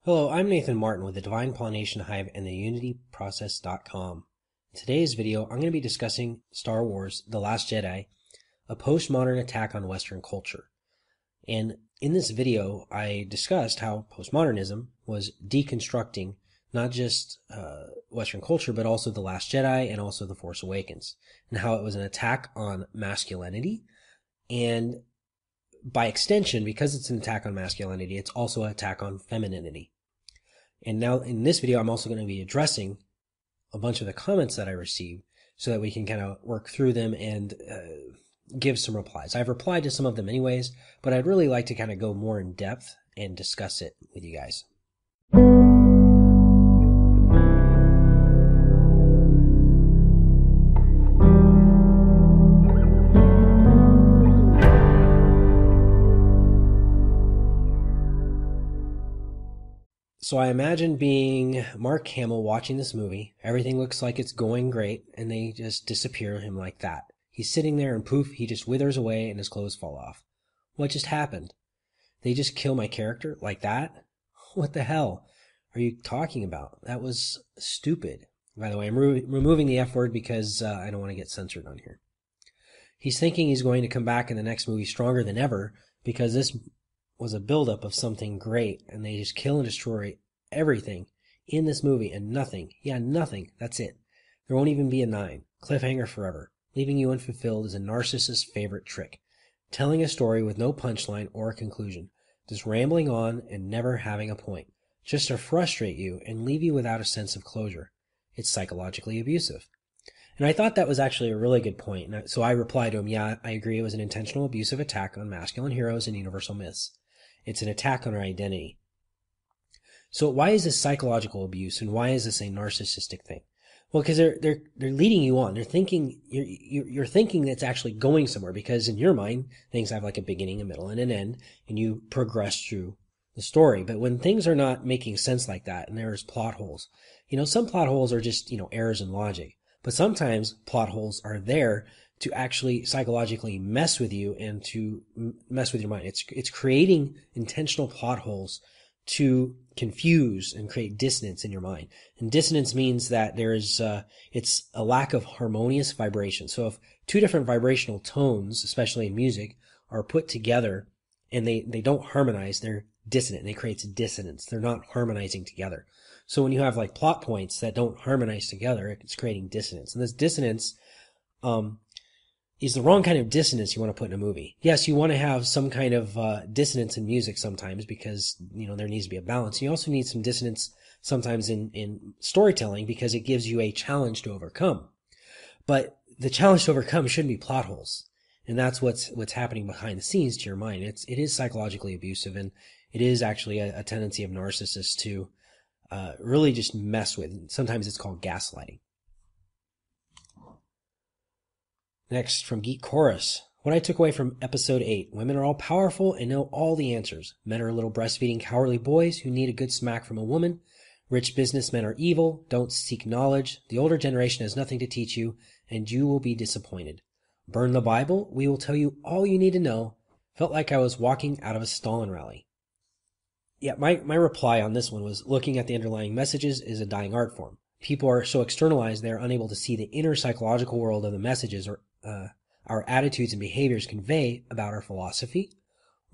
Hello, I'm Nathan Martin with the Divine Pollination Hive and the UnityProcess.com. In today's video, I'm going to be discussing Star Wars The Last Jedi, a postmodern attack on Western culture. And in this video, I discussed how postmodernism was deconstructing not just Western culture, but also The Last Jedi and also The Force Awakens, and how it was an attack on masculinity. And by extension, because it's an attack on masculinity, it's also an attack on femininity. And now in this video, I'm also going to be addressing a bunch of the comments that I received so that we can kind of work through them and give some replies. I've replied to some of them anyways, but I'd really like to kind of go more in depth and discuss it with you guys. So I imagine being Mark Hamill watching this movie. Everything looks like it's going great, and they just disappear him like that. He's sitting there and poof, he just withers away and his clothes fall off. What just happened? They just kill my character like that? What the hell are you talking about? That was stupid. By the way, I'm removing the F word because I don't want to get censored on here. He's thinking he's going to come back in the next movie stronger than ever because this was a buildup of something great, and they just kill and destroy everything in this movie, and nothing. Yeah, nothing. That's it. There won't even be a 9. Cliffhanger forever. Leaving you unfulfilled is a narcissist's favorite trick. Telling a story with no punchline or a conclusion. Just rambling on and never having a point. Just to frustrate you and leave you without a sense of closure. It's psychologically abusive. And I thought that was actually a really good point. So I replied to him, yeah, I agree it was an intentional abusive attack on masculine heroes and universal myths. It's an attack on our identity. So why is this psychological abuse, and why is this a narcissistic thing? Well, because they're leading you on. They're thinking you're thinking that's actually going somewhere, because in your mind things have like a beginning, a middle, and an end, and you progress through the story. But when things are not making sense like that, and there's plot holes, some plot holes are just errors in logic, but sometimes plot holes are there to actually psychologically mess with you and to mess with your mind. It's creating intentional plot holes to confuse and create dissonance in your mind. And dissonance means that it's a lack of harmonious vibration. So if two different vibrational tones, especially in music, are put together and they don't harmonize, they're dissonant, and it creates dissonance. They're not harmonizing together. So when you have like plot points that don't harmonize together, it's creating dissonance. And this dissonance, is the wrong kind of dissonance you want to put in a movie. Yes, you want to have some kind of dissonance in music sometimes because, there needs to be a balance. You also need some dissonance sometimes in storytelling because it gives you a challenge to overcome. But the challenge to overcome shouldn't be plot holes. And that's what's happening behind the scenes to your mind. It is psychologically abusive, and it is actually a tendency of narcissists to really just mess with. Sometimes it's called gaslighting. Next, from Geek Chorus. What I took away from episode 8. Women are all powerful and know all the answers. Men are little breastfeeding cowardly boys who need a good smack from a woman. Rich businessmen are evil. Don't seek knowledge. The older generation has nothing to teach you, and you will be disappointed. Burn the Bible. We will tell you all you need to know. Felt like I was walking out of a Stalin rally. Yeah, my reply on this one was looking at the underlying messages is a dying art form. People are so externalized they are unable to see the inner psychological world of the messages or our attitudes and behaviors convey about our philosophy,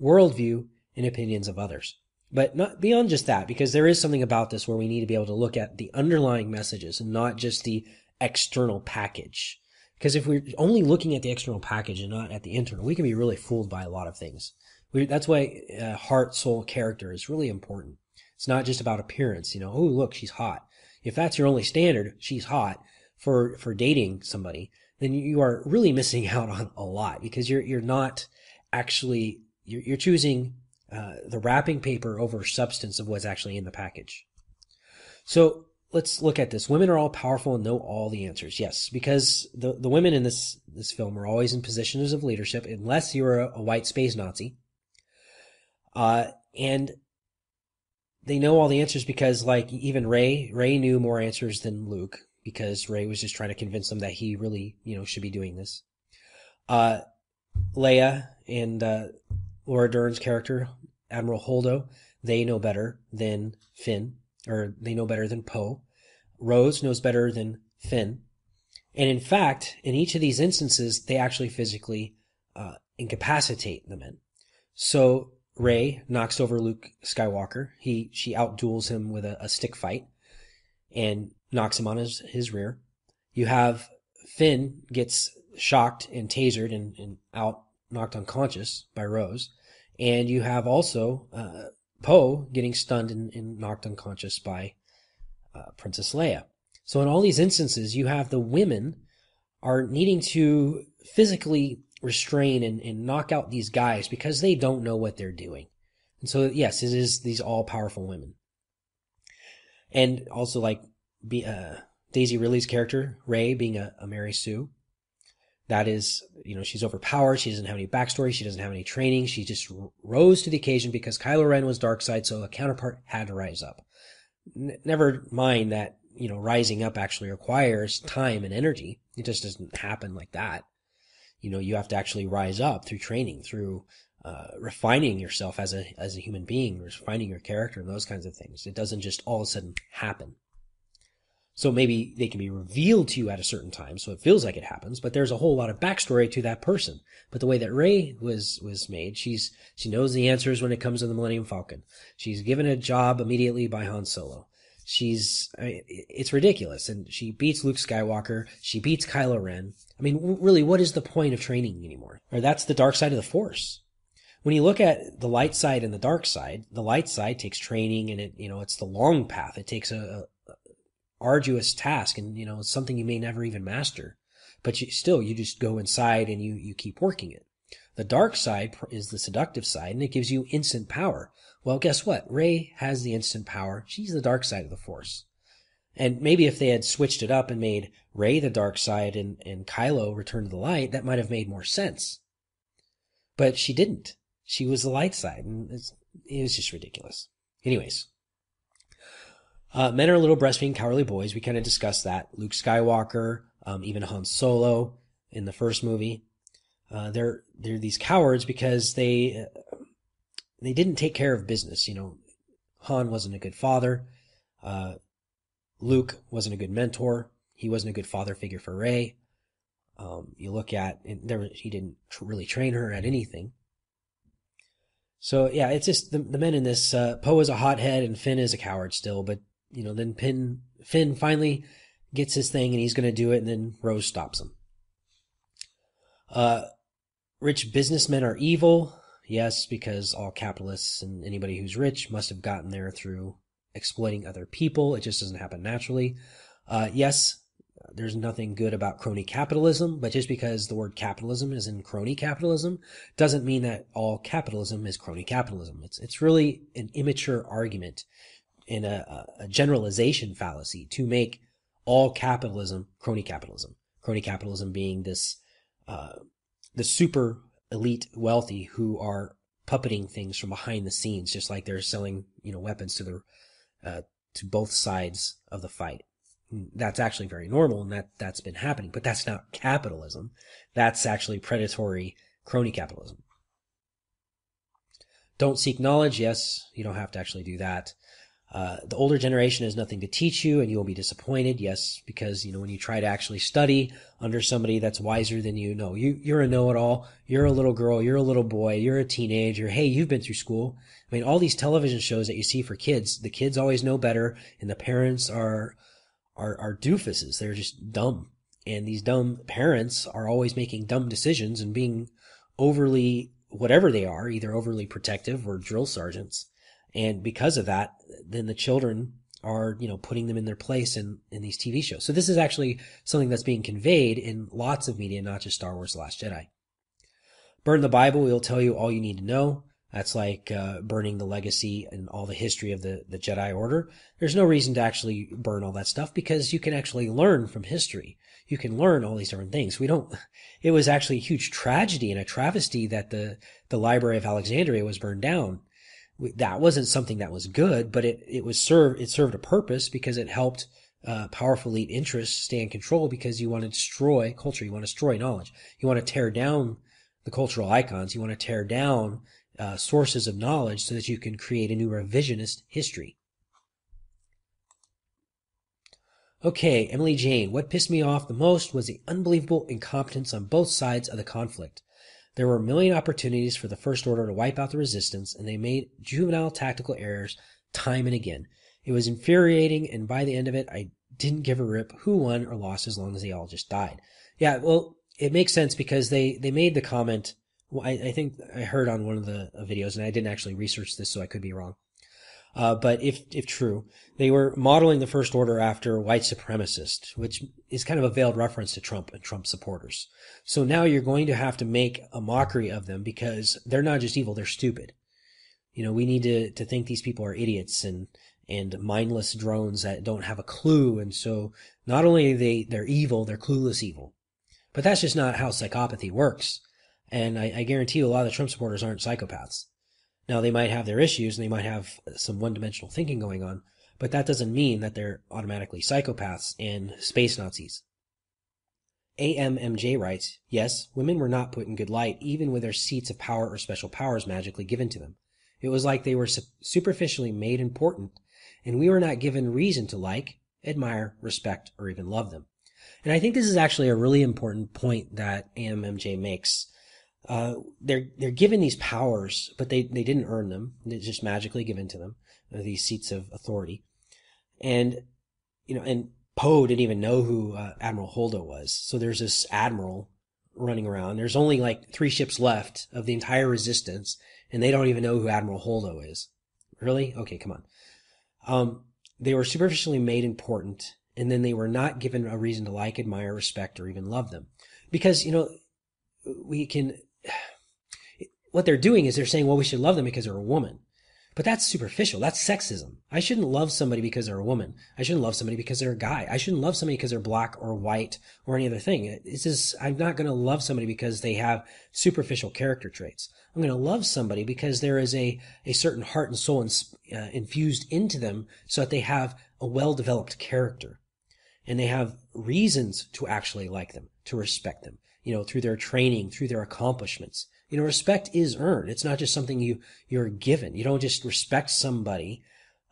worldview, and opinions of others. But not beyond just that, because there is something about this where we need to be able to look at the underlying messages and not just the external package. Because if we're only looking at the external package and not at the internal, we can be really fooled by a lot of things. That's why heart, soul, character is really important. It's not just about appearance. Oh, look, she's hot. If that's your only standard, she's hot, for dating somebody, then you are really missing out on a lot, because you're not actually, you're choosing the wrapping paper over substance of what's actually in the package. So let's look at this. Women are all powerful and know all the answers. Yes, because the women in this film are always in positions of leadership, unless you're a white space Nazi. And they know all the answers because, like, even Rey knew more answers than Luke, because Rey was just trying to convince him that he really, should be doing this. Leia and Laura Dern's character, Admiral Holdo, they know better than Finn, or they know better than Poe. Rose knows better than Finn. And in fact, in each of these instances, they actually physically incapacitate the men. So Rey knocks over Luke Skywalker. She outduels him with a stick fight and knocks him on his rear. You have Finn gets shocked and tasered and knocked unconscious by Rose. And you have also Poe getting stunned and knocked unconscious by Princess Leia. So in all these instances, you have the women are needing to physically restrain and knock out these guys because they don't know what they're doing. And so, yes, it is these all-powerful women. And also, like Daisy Ridley's character, Rey, being a Mary Sue, that is, she's overpowered. She doesn't have any backstory. She doesn't have any training. She just rose to the occasion because Kylo Ren was dark side, so a counterpart had to rise up. Never mind that, rising up actually requires time and energy. It just doesn't happen like that. You have to actually rise up through training, through refining yourself as a human being, refining your character and those kinds of things. It doesn't just all of a sudden happen. So maybe they can be revealed to you at a certain time, so it feels like it happens, but there's a whole lot of backstory to that person. But the way that Rey was made, she knows the answers when it comes to the Millennium Falcon. She's given a job immediately by Han Solo. It's ridiculous. And she beats Luke Skywalker. She beats Kylo Ren. I mean, really, what is the point of training anymore? Or that's the dark side of the Force. When you look at the light side and the dark side, the light side takes training and it's the long path. It takes a arduous task and, it's something you may never even master. But you just go inside and you keep working it. The dark side is the seductive side and it gives you instant power. Well, guess what? Rey has the instant power. She's the dark side of the Force. And maybe if they had switched it up and made Rey the dark side and Kylo return to the light, that might have made more sense. But she didn't. She was the light side, and it was just ridiculous. Anyways, men are little breastfeeding cowardly boys. We kind of discussed that. Luke Skywalker, even Han Solo in the first movie. They're these cowards because they didn't take care of business. Han wasn't a good father. Luke wasn't a good mentor. He wasn't a good father figure for Rey. You look at, he didn't really train her at anything. So yeah, it's just the men in this, Poe is a hothead and Finn is a coward still, but then Finn finally gets his thing and he's going to do it, and then Rose stops him. Rich businessmen are evil. Yes, because all capitalists and anybody who's rich must have gotten there through exploiting other people. It just doesn't happen naturally. Yes, there's nothing good about crony capitalism, but just because the word capitalism is in crony capitalism doesn't mean that all capitalism is crony capitalism. It's really an immature argument and a generalization fallacy to make all capitalism crony capitalism. Crony capitalism being this the super elite wealthy who are puppeting things from behind the scenes, just like they're selling weapons to both sides of the fight. That's actually very normal, and that's been happening, but that's not capitalism. That's actually predatory crony capitalism. Don't seek knowledge. Yes, you don't have to actually do that. The older generation has nothing to teach you, and you will be disappointed. Yes, because when you try to actually study under somebody that's wiser than you, no, you're a know-it-all. You're a little girl. You're a little boy. You're a teenager. Hey, you've been through school. I mean, all these television shows that you see for kids, the kids always know better, and the parents are doofuses. They're just dumb. And these dumb parents are always making dumb decisions and being overly, whatever they are, either overly protective or drill sergeants. And because of that, then the children are, putting them in their place in these TV shows. So this is actually something that's being conveyed in lots of media, not just Star Wars The Last Jedi. Burn the Bible. We'll tell you all you need to know. That's like burning the legacy and all the history of the Jedi Order. There's no reason to actually burn all that stuff because you can actually learn from history. You can learn all these different things. It was actually a huge tragedy and a travesty that the Library of Alexandria was burned down. That wasn't something that was good, but it served a purpose because it helped powerful elite interests stay in control because you want to destroy culture. You want to destroy knowledge. You want to tear down the cultural icons. You want to tear down sources of knowledge so that you can create a new revisionist history. Okay, Emily Jane, what pissed me off the most was the unbelievable incompetence on both sides of the conflict. There were a million opportunities for the First Order to wipe out the resistance, and they made juvenile tactical errors time and again. It was infuriating, and by the end of it, I didn't give a rip who won or lost as long as they all just died. Yeah, well, it makes sense because they made the comment, well, I think I heard on one of the videos, and I didn't actually research this, so I could be wrong. But if true, they were modeling the First Order after white supremacists, which is kind of a veiled reference to Trump and Trump supporters. So now you're going to have to make a mockery of them because they're not just evil, they're stupid. We need to think these people are idiots and mindless drones that don't have a clue. And so not only they're evil, they're clueless evil. But that's just not how psychopathy works. And I guarantee you a lot of the Trump supporters aren't psychopaths. Now, they might have their issues and they might have some one-dimensional thinking going on, but that doesn't mean that they're automatically psychopaths and space Nazis. AMMJ writes, yes, women were not put in good light even with their seats of power or special powers magically given to them. It was like they were superficially made important, and we were not given reason to like, admire, respect, or even love them. And I think this is actually a really important point that AMMJ makes. They're given these powers, but they didn't earn them. They're just magically given to them, these seats of authority. And, and Poe didn't even know who Admiral Holdo was. So there's this admiral running around. There's only like 3 ships left of the entire resistance, and they don't even know who Admiral Holdo is. Really? Okay, come on. They were superficially made important, and then they were not given a reason to like, admire, respect, or even love them. Because, what they're doing is they're saying, well, we should love them because they're a woman. But that's superficial. That's sexism. I shouldn't love somebody because they're a woman. I shouldn't love somebody because they're a guy. I shouldn't love somebody because they're black or white or any other thing. I'm not going to love somebody because they have superficial character traits. I'm going to love somebody because there is a certain heart and soul infused into them so that they have a well-developed character. And they have reasons to actually like them, to respect them, through their training, through their accomplishments. Respect is earned. It's not just something you're given. You don't just respect somebody.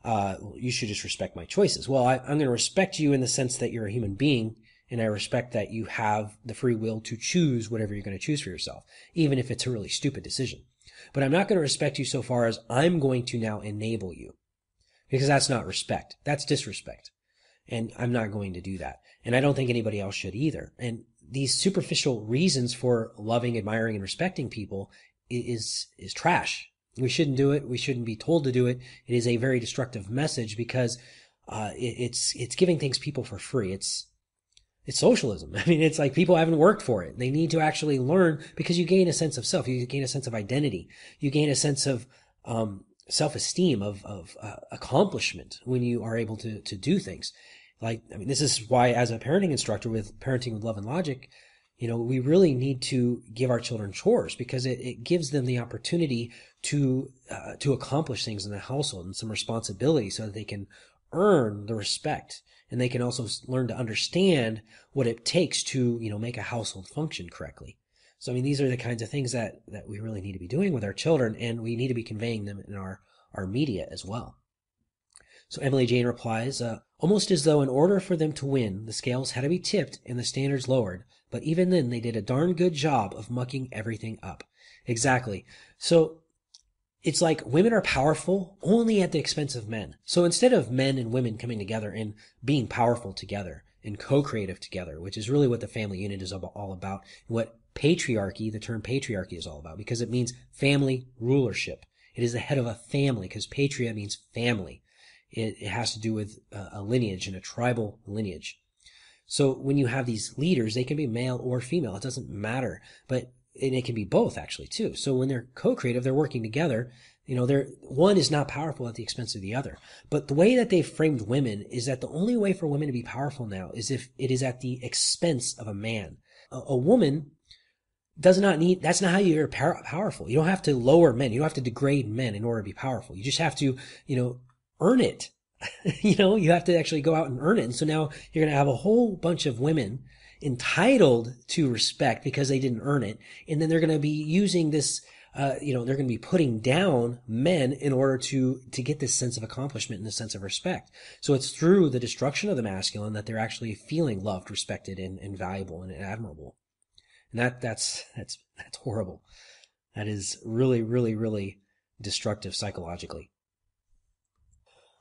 You should just respect my choices. Well, I'm going to respect you in the sense that you're a human being, and I respect that you have the free will to choose whatever you're going to choose for yourself, even if it's a really stupid decision. But I'm not going to respect you so far as I'm going to now enable you, because that's not respect. That's disrespect. And I'm not going to do that. And I don't think anybody else should either. And these superficial reasons for loving, admiring, and respecting people is trash. We shouldn't do it. We shouldn't be told to do it. It is a very destructive message because it's giving things people for free. It's socialism. I mean, it's like people haven't worked for it. They need to actually learn because you gain a sense of self. You gain a sense of identity. You gain a sense of self-esteem, of accomplishment when you are able to do things. This is why as a parenting instructor with Parenting with Love and Logic, we really need to give our children chores because it gives them the opportunity to accomplish things in the household and some responsibility so that they can earn the respect, and they can also learn to understand what it takes to, make a household function correctly. So, these are the kinds of things that we really need to be doing with our children, and we need to be conveying them in our media as well. So Emily Jane replies, almost as though in order for them to win, the scales had to be tipped and the standards lowered. But even then, they did a darn good job of mucking everything up. Exactly. So it's like women are powerful only at the expense of men. So instead of men and women coming together and being powerful together and co-creative together, which is really what the family unit is all about, what patriarchy, the term patriarchy is all about, because it means family rulership. It is the head of a family because patria means family. It has to do with a lineage and a tribal lineage. So when you have these leaders, they can be male or female. It doesn't matter. And it can be both actually too. So when they're co-creative, they're working together. One is not powerful at the expense of the other. But the way that they've framed women is that the only way for women to be powerful now is if it is at the expense of a man. A woman does not need, that's not how you're powerful. You don't have to lower men. You don't have to degrade men in order to be powerful. You just have to, earn it. You have to actually go out and earn it. And so now you're going to have a whole bunch of women entitled to respect because they didn't earn it. And then they're going to be using this they're going to be putting down men in order to get this sense of accomplishment and this sense of respect. So it's through the destruction of the masculine that they're actually feeling loved, respected, and valuable and admirable. And that's horrible. That is really, really, really destructive psychologically.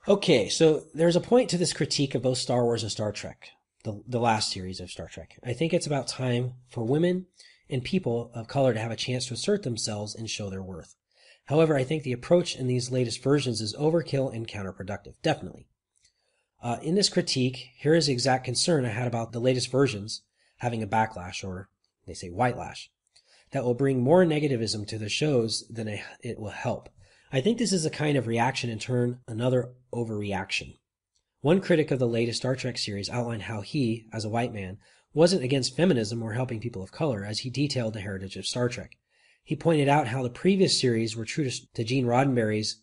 Okay, so there's a point to this critique of both Star Wars and Star Trek, the last series of Star Trek. I think it's about time for women and people of color to have a chance to assert themselves and show their worth. However, I think the approach in these latest versions is overkill and counterproductive, definitely. In this critique, here is the exact concern I had about the latest versions having a backlash, or they say whitelash, that will bring more negativism to the shows than it will help. I think this is a kind of reaction in turn another overreaction. One critic of the latest Star Trek series outlined how he, as a white man, wasn't against feminism or helping people of color as he detailed the heritage of Star Trek. He pointed out how the previous series were true to Gene Roddenberry's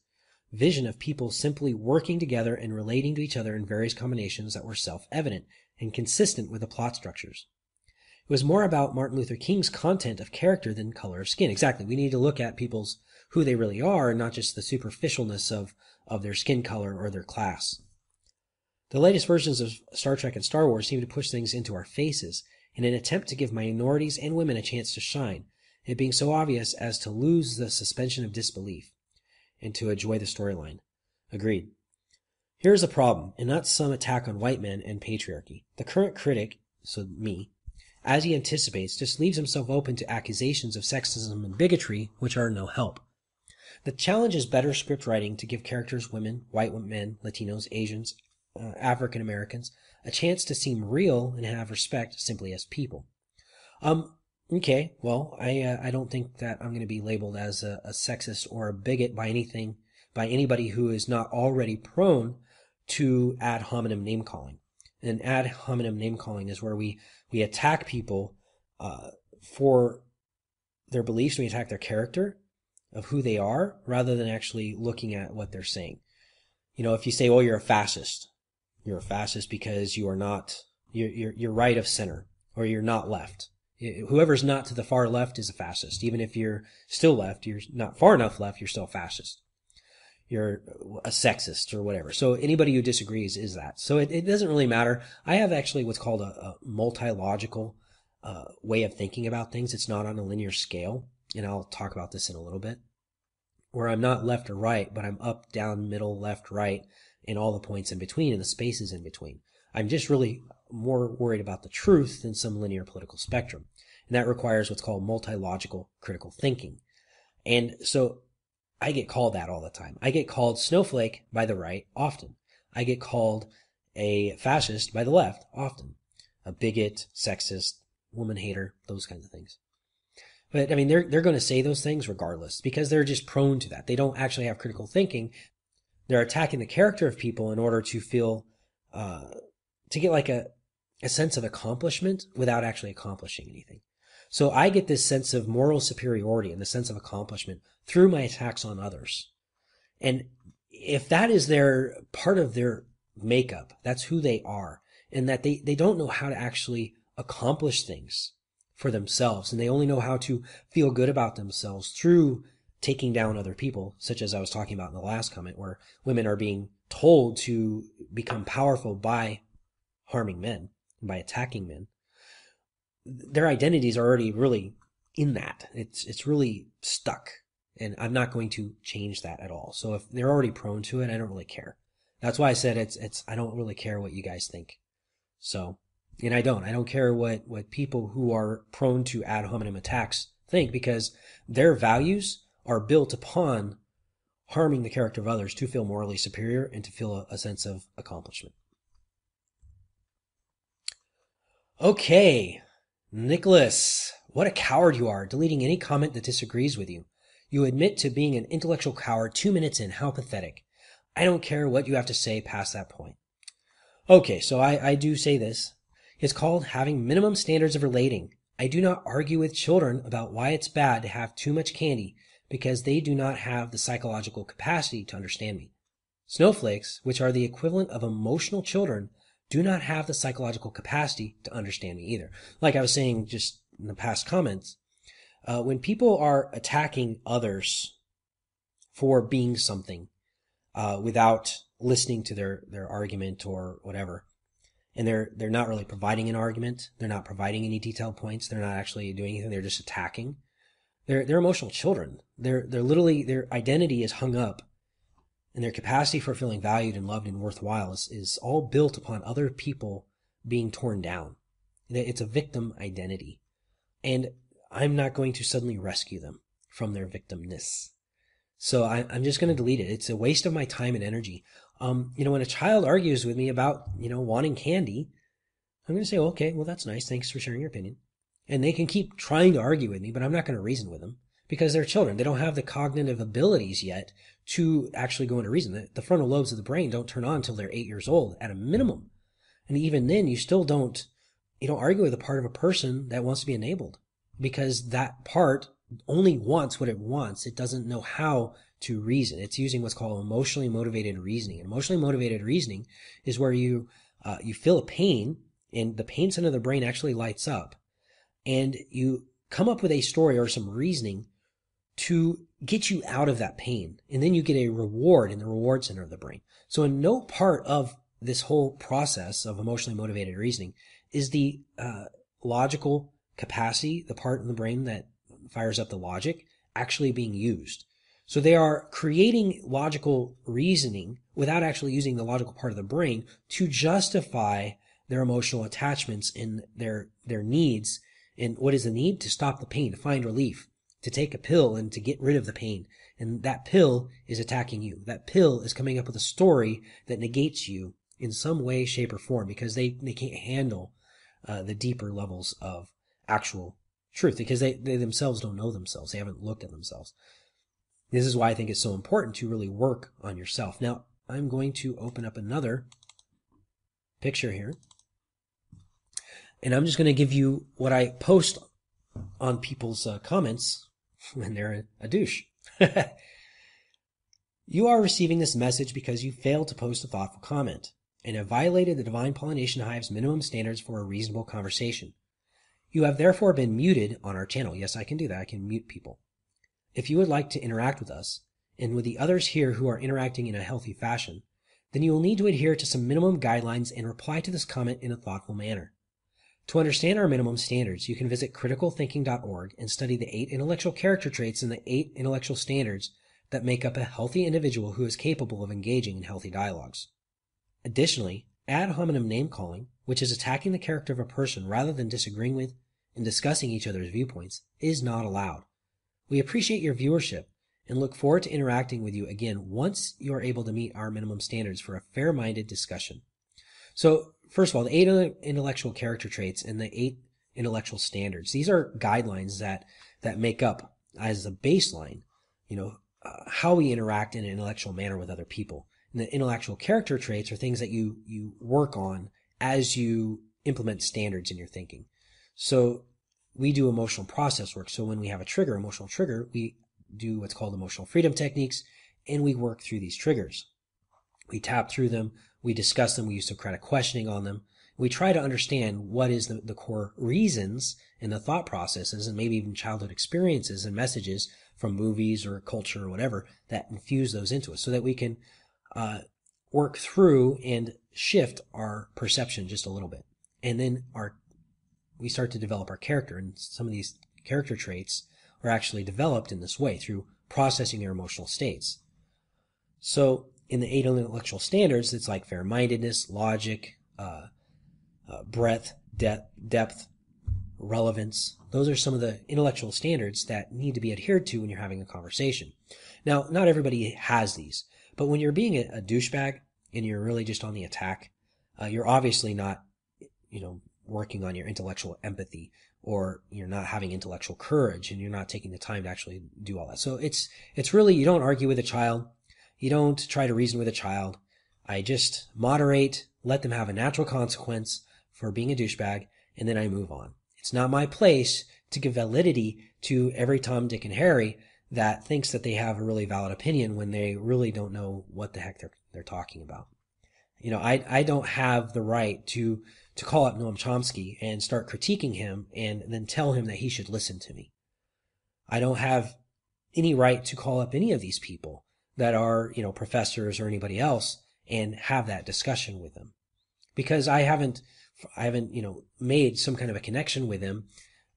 vision of people simply working together and relating to each other in various combinations that were self-evident and consistent with the plot structures. It was more about Martin Luther King's content of character than color of skin. Exactly. We need to look at people's who they really are and not just the superficialness of their skin color or their class. The latest versions of Star Trek and Star Wars seem to push things into our faces in an attempt to give minorities and women a chance to shine, it being so obvious as to lose the suspension of disbelief and to enjoy the storyline. Agreed. Here's the problem, and not some attack on white men and patriarchy. The current critic, so me, as he anticipates, just leaves himself open to accusations of sexism and bigotry, which are no help. The challenge is better script writing to give characters, women, white men, Latinos, Asians, African Americans, a chance to seem real and have respect simply as people. Okay, well, I don't think that I'm going to be labeled as a sexist or a bigot by anybody who is not already prone to ad hominem name calling. And ad hominem name calling is where we attack people for their beliefs, we attack their character of who they are, rather than actually looking at what they're saying. If you say, "Oh, you're a fascist because you are not, you're right of center, or you're not left." Whoever's not to the far left is a fascist. Even if you're still left, you're not far enough left, you're still a fascist. You're a sexist or whatever. So anybody who disagrees is that. So it doesn't really matter. I have actually what's called a multi-logical way of thinking about things. It's not on a linear scale, and I'll talk about this in a little bit, where I'm not left or right, but I'm up, down, middle, left, right, and all the points in between and the spaces in between. I'm just really more worried about the truth than some linear political spectrum. And that requires what's called multi-logical critical thinking. And so I get called that all the time. I get called snowflake by the right often. I get called a fascist by the left often. A bigot, sexist, woman hater, those kinds of things. But I mean, they're going to say those things regardless because they're just prone to that. They don't actually have critical thinking. They're attacking the character of people in order to feel, to get like a sense of accomplishment without actually accomplishing anything. So I get this sense of moral superiority and the sense of accomplishment through my attacks on others. And if that is their part of their makeup, that's who they are, and that they don't know how to actually accomplish things for themselves, and they only know how to feel good about themselves through taking down other people, such as I was talking about in the last comment, where women are being told to become powerful by harming men, by attacking men. Their identities are already really in that. It's really stuck, and I'm not going to change that at all. So if they're already prone to it, I don't really care. That's why I said I don't really care what you guys think. So, and I don't care what people who are prone to ad hominem attacks think, because their values are built upon harming the character of others to feel morally superior and to feel a sense of accomplishment. Okay, Nicholas, what a coward you are, deleting any comment that disagrees with you. You admit to being an intellectual coward 2 minutes in. How pathetic. I don't care what you have to say past that point. Okay, so I do say this. It's called having minimum standards of relating. I do not argue with children about why it's bad to have too much candy because they do not have the psychological capacity to understand me. Snowflakes, which are the equivalent of emotional children, do not have the psychological capacity to understand me either. Like I was saying just in the past comments, When people are attacking others for being something, without listening to their argument or whatever, and they're not really providing an argument, they're not providing any detailed points, they're not actually doing anything, they're just attacking. They're emotional children. They're literally, their identity is hung up, and their capacity for feeling valued and loved and worthwhile is all built upon other people being torn down. It's a victim identity. And I'm not going to suddenly rescue them from their victimness. So I'm just going to delete it. It's a waste of my time and energy. When a child argues with me about, wanting candy, I'm going to say, okay, well, that's nice. Thanks for sharing your opinion. And they can keep trying to argue with me, but I'm not going to reason with them because they're children. They don't have the cognitive abilities yet to actually go into reason. The frontal lobes of the brain don't turn on until they're 8 years old at a minimum. And even then, you don't argue with a part of a person that wants to be enabled, because that part only wants what it wants. It doesn't know how to reason. It's using what's called emotionally motivated reasoning. And emotionally motivated reasoning is where you feel a pain, and the pain center of the brain actually lights up, and you come up with a story or some reasoning to get you out of that pain. And then you get a reward in the reward center of the brain. So in no part of this whole process of emotionally motivated reasoning is the logical capacity, the part in the brain that fires up the logic, actually being used. So they are creating logical reasoning without actually using the logical part of the brain to justify their emotional attachments and their needs. And what is the need? To stop the pain, to find relief, to take a pill and to get rid of the pain. And that pill is attacking you. That pill is coming up with a story that negates you in some way, shape, or form, because they can't handle the deeper levels of actual truth, because they themselves don't know themselves. They haven't looked at themselves. This is why I think it's so important to really work on yourself. Now, I'm going to open up another picture here, and I'm just going to give you what I post on people's comments when they're a douche. You are receiving this message because you failed to post a thoughtful comment and have violated the Divine Pollination Hive's minimum standards for a reasonable conversation. You have therefore been muted on our channel. Yes, I can do that. I can mute people. If you would like to interact with us and with the others here who are interacting in a healthy fashion, then you will need to adhere to some minimum guidelines and reply to this comment in a thoughtful manner. To understand our minimum standards, you can visit criticalthinking.org and study the 8 intellectual character traits and the 8 intellectual standards that make up a healthy individual who is capable of engaging in healthy dialogues. Additionally, ad hominem name-calling, which is attacking the character of a person rather than disagreeing with and discussing each other's viewpoints, is not allowed. We appreciate your viewership and look forward to interacting with you again once you are able to meet our minimum standards for a fair-minded discussion. So, first of all, the 8 intellectual character traits and the 8 intellectual standards. These are guidelines that make up, as a baseline, how we interact in an intellectual manner with other people. And the intellectual character traits are things that you work on as you implement standards in your thinking. So we do emotional process work. So when we have a trigger, emotional trigger, we do what's called emotional freedom techniques, and we work through these triggers. We tap through them, we discuss them, we use Socratic questioning on them. We try to understand what is the core reasons and the thought processes and maybe even childhood experiences and messages from movies or culture or whatever that infuse those into us so that we can work through and shift our perception just a little bit. And then we start to develop our character, and some of these character traits are actually developed in this way through processing your emotional states. So in the 8 intellectual standards, it's like fair-mindedness, logic, breadth, depth, relevance. Those are some of the intellectual standards that need to be adhered to when you're having a conversation. Now, not everybody has these, but when you're being a douchebag and you're really just on the attack, you're obviously not, working on your intellectual empathy, or you're not having intellectual courage, and you're not taking the time to actually do all that. So it's really, you don't argue with a child. You don't try to reason with a child. I just moderate, let them have a natural consequence for being a douchebag, and then I move on. It's not my place to give validity to every Tom, Dick, and Harry that thinks that they have a really valid opinion when they really don't know what the heck they're talking about. I don't have the right to call up Noam Chomsky and start critiquing him and then tell him that he should listen to me. I don't have any right to call up any of these people that are, professors or anybody else and have that discussion with them, because I haven't, made some kind of a connection with them,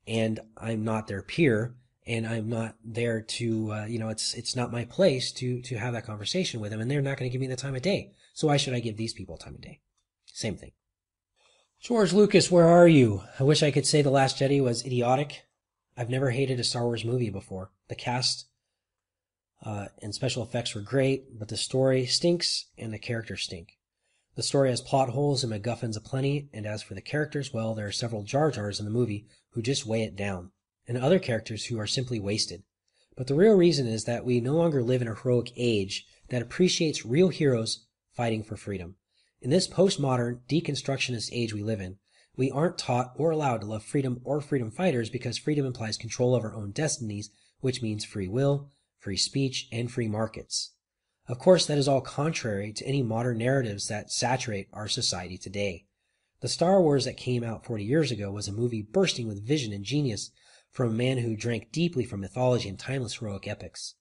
and I'm not their peer, and I'm not there to, it's not my place to have that conversation with them, and they're not going to give me the time of day. So why should I give these people time of day? Same thing. George Lucas, where are you? I wish I could say The Last Jedi was idiotic. I've never hated a Star Wars movie before. The cast and special effects were great, but the story stinks and the characters stink. The story has plot holes and MacGuffins aplenty, and as for the characters, well, there are several Jar Jars in the movie who just weigh it down, and other characters who are simply wasted. But the real reason is that we no longer live in a heroic age that appreciates real heroes fighting for freedom. In this postmodern, deconstructionist age we live in, we aren't taught or allowed to love freedom or freedom fighters because freedom implies control of our own destinies, which means free will, free speech, and free markets. Of course, that is all contrary to any modern narratives that saturate our society today. The Star Wars that came out 40 years ago was a movie bursting with vision and genius from a man who drank deeply from mythology and timeless heroic epics.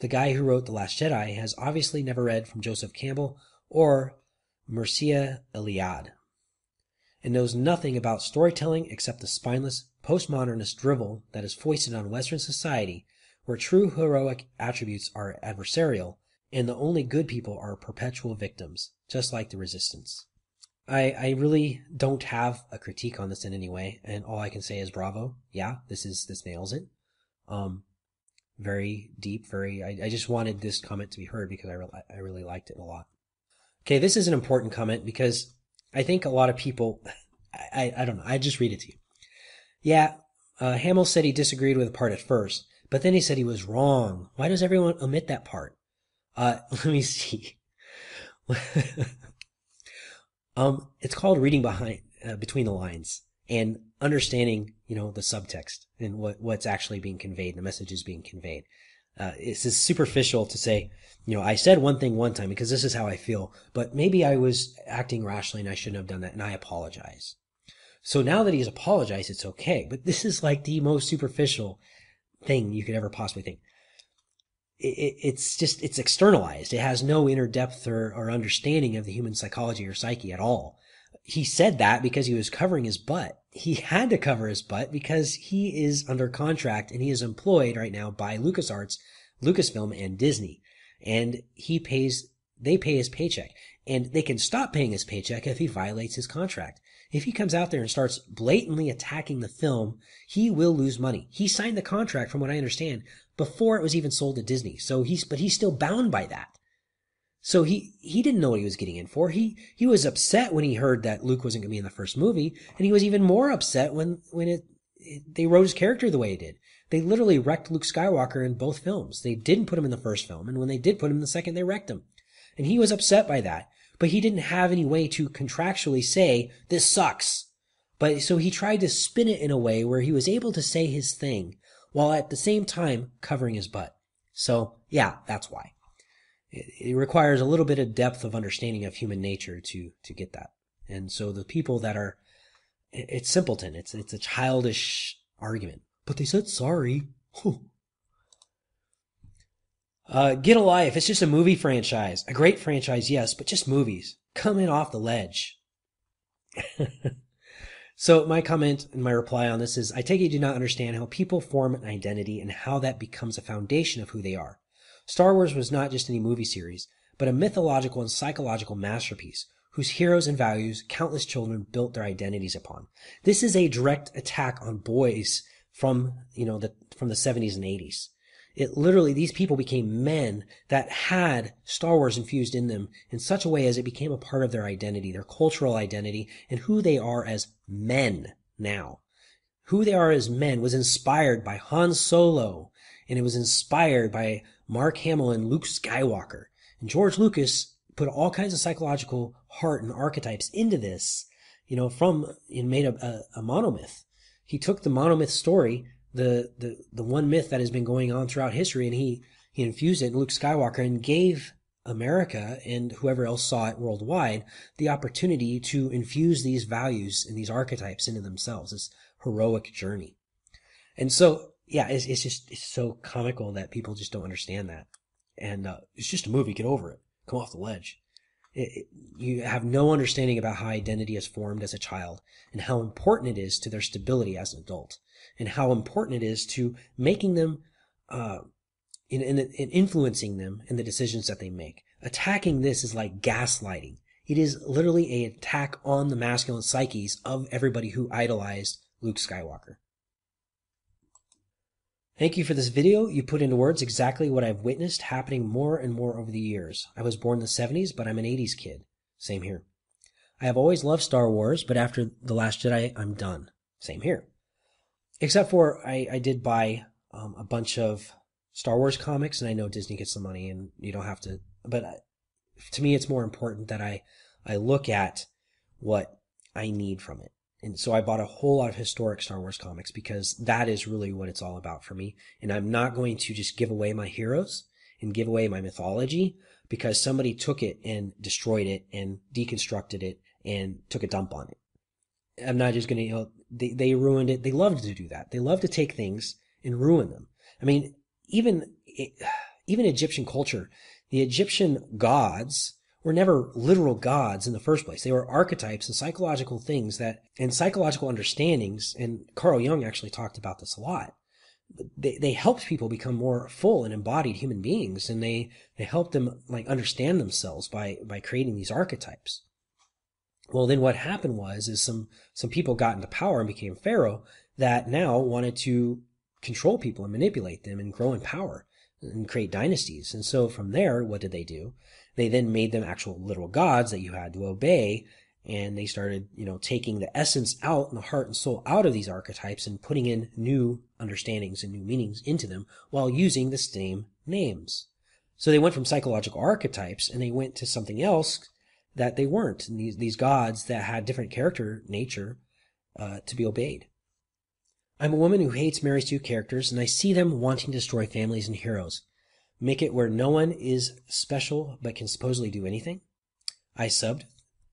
The guy who wrote The Last Jedi has obviously never read from Joseph Campbell or Mircea Eliade, and knows nothing about storytelling except the spineless, postmodernist drivel that is foisted on Western society, where true heroic attributes are adversarial, and the only good people are perpetual victims, just like the Resistance. I really don't have a critique on this in any way, and all I can say is bravo. Yeah, this nails it. Very deep, I just wanted this comment to be heard because I really liked it a lot. Okay, this is an important comment because I think a lot of people, I don't know, I just read it to you. Yeah, Hamill said he disagreed with the part at first, but then he said he was wrong. Why does everyone omit that part? Let me see. It's called reading between the lines and understanding, the subtext and what's actually being conveyed, the message is being conveyed. It's just superficial to say, I said one thing one time because this is how I feel, but maybe I was acting rationally and I shouldn't have done that, and I apologize. So now that he's apologized, it's okay. But this is like the most superficial thing you could ever possibly think. It's externalized. It has no inner depth or understanding of the human psychology or psyche at all. He said that because he was covering his butt. He had to cover his butt because he is under contract and he is employed right now by LucasArts, Lucasfilm, and Disney. And they pay his paycheck. And they can stop paying his paycheck if he violates his contract. If he comes out there and starts blatantly attacking the film, he will lose money. He signed the contract, from what I understand, before it was even sold to Disney. But he's still bound by that. So he didn't know what he was getting in for. He was upset when he heard that Luke wasn't going to be in the first movie, and he was even more upset when they wrote his character the way it did. They literally wrecked Luke Skywalker in both films. They didn't put him in the first film, and when they did put him in the second, they wrecked him. And he was upset by that. But he didn't have any way to contractually say, this sucks. But so he tried to spin it in a way where he was able to say his thing, while at the same time covering his butt. So, yeah, that's why. It requires a little bit of depth of understanding of human nature to get that. And so the people that are, it's simpleton. It's a childish argument. But they said sorry. Get a life. It's just a movie franchise. A great franchise, yes, but just movies. Coming off the ledge. So my comment and my reply on this is, I take it you do not understand how people form an identity and how that becomes a foundation of who they are. Star Wars was not just any movie series, but a mythological and psychological masterpiece whose heroes and values countless children built their identities upon. This is a direct attack on boys from the 70s and 80s. It literally, these people became men that had Star Wars infused in them in such a way as it became a part of their identity, their cultural identity, and who they are as men now. Who they are as men was inspired by Han Solo, and it was inspired by Mark Hamill and Luke Skywalker. And George Lucas put all kinds of psychological heart and archetypes into this, and made a monomyth. He took the monomyth story, the one myth that has been going on throughout history, and he infused it in Luke Skywalker and gave America and whoever else saw it worldwide the opportunity to infuse these values and these archetypes into themselves, this heroic journey. And so yeah, it's so comical that people just don't understand that. And it's just a movie. Get over it. Come off the ledge. You have no understanding about how identity is formed as a child and how important it is to their stability as an adult and how important it is to making them, in influencing them in the decisions that they make. Attacking this is like gaslighting. It is literally an attack on the masculine psyches of everybody who idolized Luke Skywalker. Thank you for this video. You put into words exactly what I've witnessed happening more and more over the years. I was born in the 70s, but I'm an 80s kid. Same here. I have always loved Star Wars, but after The Last Jedi, I'm done. Same here. Except for I did buy a bunch of Star Wars comics, and I know Disney gets the money and you don't have to, but to me it's more important that I look at what I need from it. And so I bought a whole lot of historic Star Wars comics because that is really what it's all about for me. And I'm not going to just give away my heroes and give away my mythology because somebody took it and destroyed it and deconstructed it and took a dump on it. I'm not just going to, they ruined it. They love to do that. They love to take things and ruin them. I mean, even Egyptian culture, the Egyptian gods were never literal gods in the first place. They were archetypes and psychological things and psychological understandings, and Carl Jung actually talked about this a lot. They helped people become more full and embodied human beings, and they helped them like understand themselves by creating these archetypes. Well, then what happened is some people got into power and became pharaoh that now wanted to control people and manipulate them and grow in power and create dynasties. And so from there, what did they do? They then made them actual literal gods that you had to obey, and they started, taking the essence out and the heart and soul out of these archetypes and putting in new understandings and new meanings into them while using the same names. So they went from psychological archetypes and they went to something else that they weren't, and these gods that had different character nature to be obeyed. I'm a woman who hates Mary's two characters, and I see them wanting to destroy families and heroes. Make it where no one is special but can supposedly do anything. I subbed.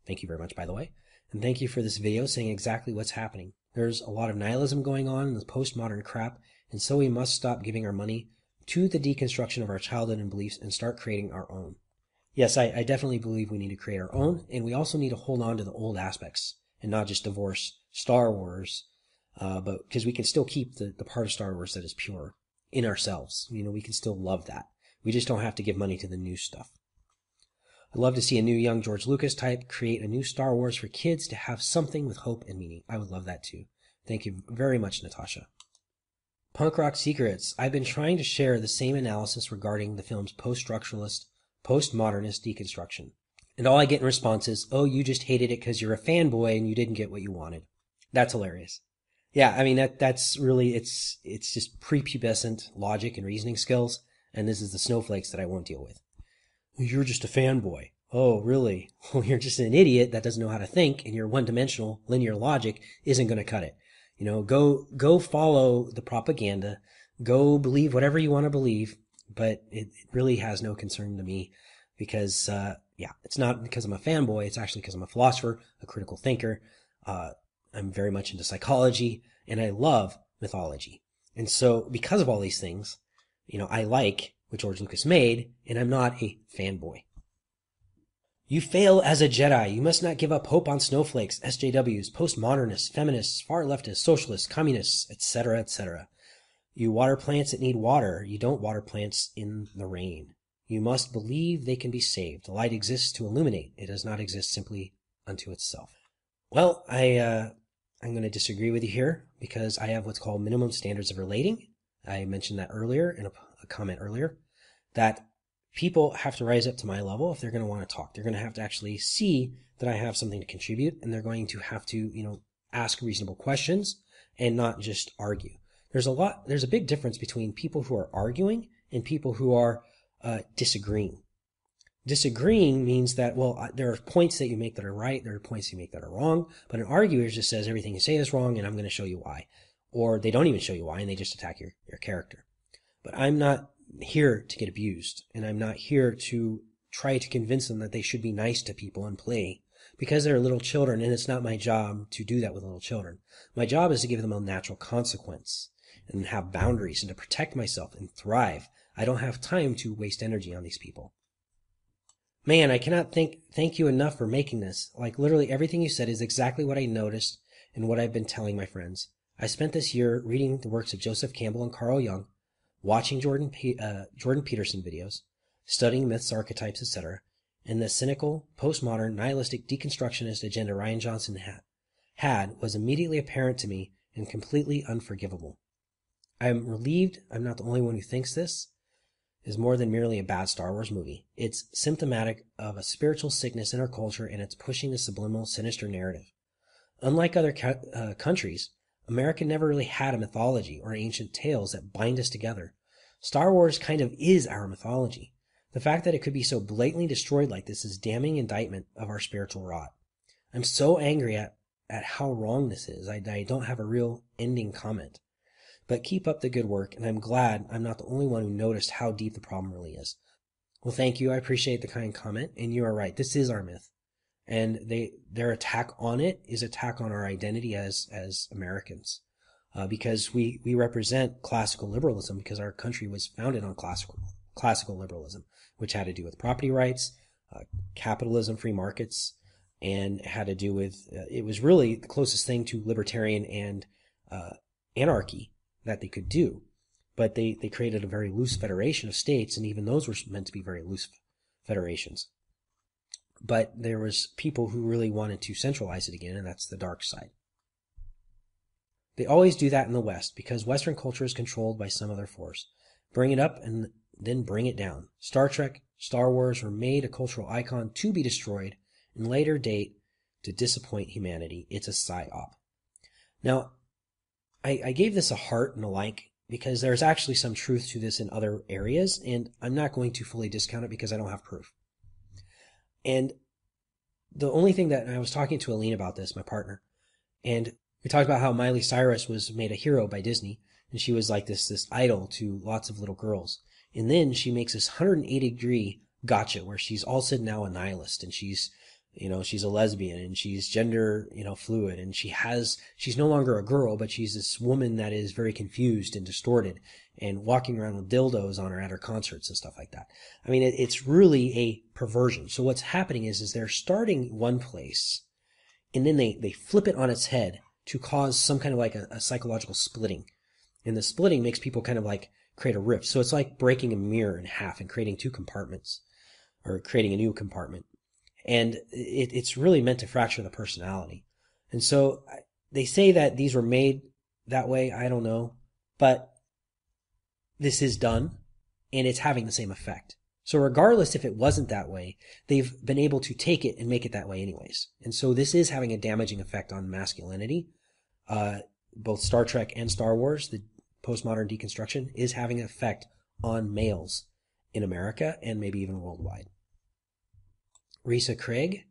Thank you very much, by the way. And thank you for this video saying exactly what's happening. There's a lot of nihilism going on in the postmodern crap, and so we must stop giving our money to the deconstruction of our childhood and beliefs and start creating our own. Yes, I definitely believe we need to create our own, and we also need to hold on to the old aspects and not just divorce Star Wars, but because we can still keep the part of Star Wars that is pure in ourselves. We can still love that. We just don't have to give money to the new stuff. I'd love to see a new young George Lucas type create a new Star Wars for kids to have something with hope and meaning. I would love that too. Thank you very much, Natasha. Punk Rock Secrets. I've been trying to share the same analysis regarding the film's post-structuralist, post-modernist deconstruction. And all I get in response is, oh, you just hated it because you're a fanboy and you didn't get what you wanted. That's hilarious. Yeah, I mean, that's really, it's just prepubescent logic and reasoning skills. And this is the snowflakes that I won't deal with. You're just a fanboy. Oh, really? Well, you're just an idiot that doesn't know how to think, and your one-dimensional linear logic isn't going to cut it. Go follow the propaganda. Go believe whatever you want to believe, but it really has no concern to me because, it's not because I'm a fanboy. It's actually because I'm a philosopher, a critical thinker. I'm very much into psychology, and I love mythology. And so because of all these things, I like what George Lucas made, and I'm not a fanboy. You fail as a Jedi. You must not give up hope on snowflakes, SJWs, postmodernists, feminists, far leftists, socialists, communists, etc., etc. You water plants that need water. You don't water plants in the rain. You must believe they can be saved. The light exists to illuminate. It does not exist simply unto itself. Well, I'm going to disagree with you here because I have what's called minimum standards of relating. I mentioned that earlier in a comment earlier, that people have to rise up to my level if they're going to want to talk. They're going to have to actually see that I have something to contribute, and they're going to have to, ask reasonable questions and not just argue. There's a big difference between people who are arguing and people who are disagreeing. Disagreeing means that, there are points that you make that are right, there are points you make that are wrong, but an arguer just says everything you say is wrong and I'm going to show you why. Or they don't even show you why and they just attack your character. But I'm not here to get abused, and I'm not here to try to convince them that they should be nice to people and play because they're little children, and it's not my job to do that with little children. My job is to give them a natural consequence. and have boundaries and to protect myself and thrive. I don't have time to waste energy on these people. Man, I cannot thank you enough for making this. Like, literally everything you said is exactly what I noticed and what I've been telling my friends. I spent this year reading the works of Joseph Campbell and Carl Jung, watching Jordan Peterson videos, studying myths, archetypes, etc., and the cynical, postmodern, nihilistic, deconstructionist agenda Ryan Johnson had was immediately apparent to me and completely unforgivable. I am relieved I'm not the only one who thinks this is more than merely a bad Star Wars movie. It's symptomatic of a spiritual sickness in our culture, and it's pushing the subliminal, sinister narrative. Unlike other countries, America never really had a mythology or ancient tales that bind us together. Star Wars kind of is our mythology. The fact that it could be so blatantly destroyed like this is damning indictment of our spiritual rot. I'm so angry at how wrong this is. I don't have a real ending comment. But keep up the good work, and I'm glad I'm not the only one who noticed how deep the problem really is. Well, thank you. I appreciate the kind comment, and you are right. This is our myth. And their attack on it is attack on our identity as Americans. Because we represent classical liberalism, because our country was founded on classical liberalism, which had to do with property rights, capitalism, free markets, and had to do with, it was really the closest thing to libertarian and anarchy that they could do. But they created a very loose federation of states, and even those were meant to be very loose federations. But there was people who really wanted to centralize it again, and that's the dark side. They always do that in the West, because Western culture is controlled by some other force. Bring it up and then bring it down. Star Trek, Star Wars were made a cultural icon to be destroyed and later date to disappoint humanity. It's a psyop. Now, I gave this a heart and a like because there's actually some truth to this in other areas, and I'm not going to fully discount it because I don't have proof. And the only thing that I was talking to Aline about this, my partner, and we talked about how Miley Cyrus was made a hero by Disney, and she was like this idol to lots of little girls. And then she makes this 180-degree gotcha where she's all of a sudden now a nihilist, and she's a lesbian, and she's gender, fluid, and she's no longer a girl, but she's this woman that is very confused and distorted and walking around with dildos on her at her concerts and stuff like that. I mean, it's really a perversion. So what's happening is they're starting one place, and then they flip it on its head to cause some kind of like a psychological splitting. And the splitting makes people kind of like create a rift. So it's like breaking a mirror in half and creating two compartments, or creating a new compartment. And it's really meant to fracture the personality. And so they say that these were made that way. I don't know. But this is done, and it's having the same effect. So regardless if it wasn't that way, they've been able to take it and make it that way anyways. And so this is having a damaging effect on masculinity. Both Star Trek and Star Wars, the postmodern deconstruction, is having an effect on males in America and maybe even worldwide. Risa Craig: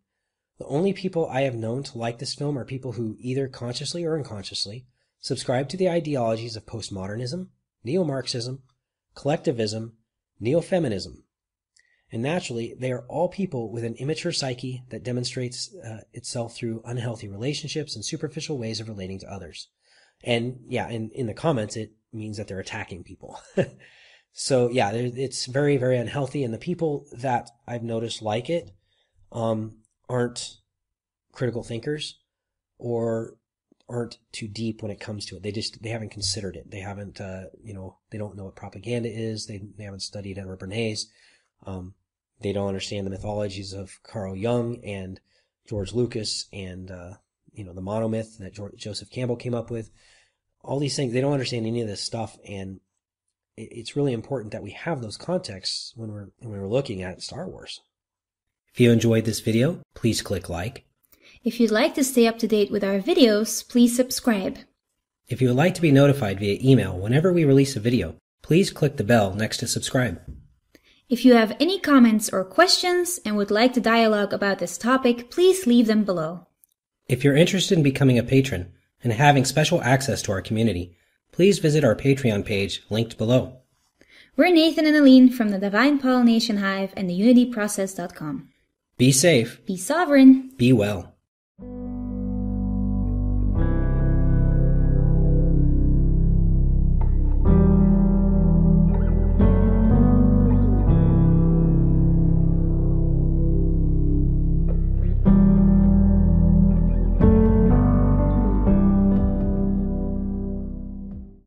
the only people I have known to like this film are people who either consciously or unconsciously subscribe to the ideologies of postmodernism, neo-Marxism, collectivism, neo-feminism. And naturally, they are all people with an immature psyche that demonstrates itself through unhealthy relationships and superficial ways of relating to others. And yeah, in the comments, it means that they're attacking people. So yeah, it's very, very unhealthy. And the people that I've noticed like it aren't critical thinkers or aren't too deep when it comes to it. They haven't considered it. They haven't, they don't know what propaganda is. They haven't studied Edward Bernays. They don't understand the mythologies of Carl Jung and George Lucas and, the monomyth that Joseph Campbell came up with. All these things, they don't understand any of this stuff. And it's really important that we have those contexts when we're looking at Star Wars. If you enjoyed this video, please click like. If you'd like to stay up to date with our videos, please subscribe. If you would like to be notified via email whenever we release a video, please click the bell next to subscribe. If you have any comments or questions and would like to dialogue about this topic, please leave them below. If you're interested in becoming a patron and having special access to our community, please visit our Patreon page linked below. We're Nathan and Aline from the Divine Pollination Hive and the UnityProcess.com. Be safe. Be sovereign. Be well.